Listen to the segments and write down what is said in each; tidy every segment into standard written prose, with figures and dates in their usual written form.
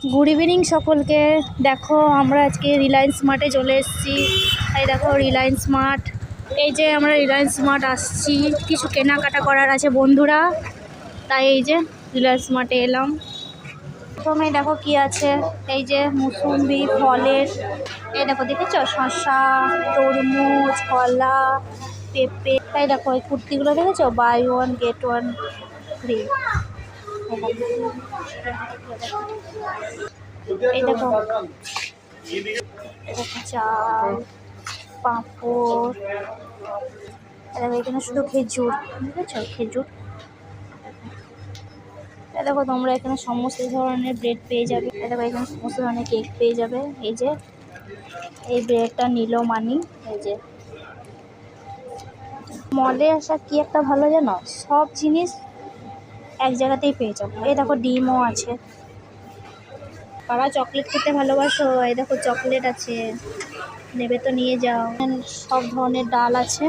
Good evening সকলকে। দেখো আমরা আজকে রিলায়েন্স মার্টে চলে এসেছি। এই দেখো রিলায়েন্স মার্ট। এই যে আমরা রিলায়েন্স মার্ট আসছি, কিছু কেনাকাটা করার আছে বন্ধুরা, তাই এই যে রিলায়েন্স মার্টে এলাম। প্রথমে দেখো কি আছে, এই যে মুসুম্বি ফলের, এই দেখো দেখেছো, শসা, তরমুজ, কলা, পেঁপে। এই দেখো এই কুর্তিগুলো দেখেছো, buy one get one free. এই দেখো চাল, পাঁপড়, এখানে শুধু খেজুর, বুঝেছো, খেজুর। দেখো তোমরা এখানে সমস্ত ধরনের ব্রেড পেয়ে যাবে। দেখো এখানে সমস্ত ধরনের কেক পেয়ে যাবে। এই যে এই ব্রেডটা নিল মানি। এই যে মলে আসা কি একটা ভালো জানো, সব জিনিস এক জায়গাতেই পেয়ে যাবো। এই দেখো ডিমও আছে। কারা চকলেট খেতে ভালোবাসো, এই দেখো চকলেট আছে, নেবে তো নিয়ে যাও। সব ধরনের ডাল আছে,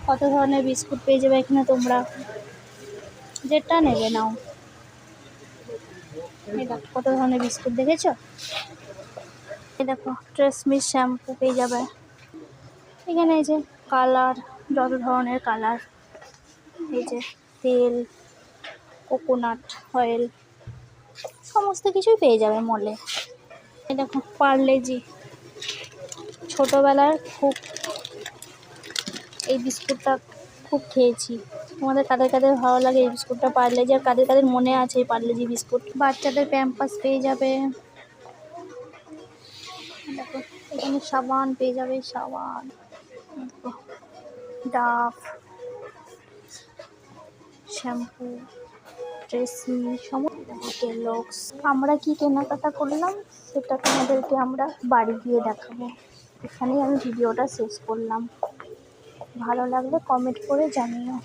কত ধরনের বিস্কুট পেয়ে যাবে এখানে, তোমরা যেটা নেবে নাও। এই দেখো কত ধরনের বিস্কুট, দেখেছো। এই দেখো ট্রেসমি শ্যাম্পু পেয়ে যাবে এখানে। এই যে কালার, যত ধরনের কালার, এই যে তেল, কোকোনাট অয়েল, সমস্ত কিছুই পেয়ে যাবে মলে। এই দেখো পার্লেজি, ছোটোবেলার খুব এই বিস্কুটটা খুব খেয়েছি। তোমাদের কাদের কাদের ভালো লাগে এই বিস্কুটটা, পার্লেজি, আর কাদের কাদের মনে আছে এই পার্লেজি বিস্কুট। বাচ্চাদের প্যাম্পাস পেয়ে যাবে। দেখো এখানে সাবান পেয়ে যাবে, সাবান, ডাভ, শ্যাম্পু, ট্রেসমি, সমস্ত কেলগস। আমরা কি কেনাকাটা করলাম সেটা তোমাদেরকে আমরা বাড়ি গিয়ে দেখাবো। এখানেই আমি ভিডিওটা শেষ করলাম। ভালো লাগলে কমেন্ট করে জানিও।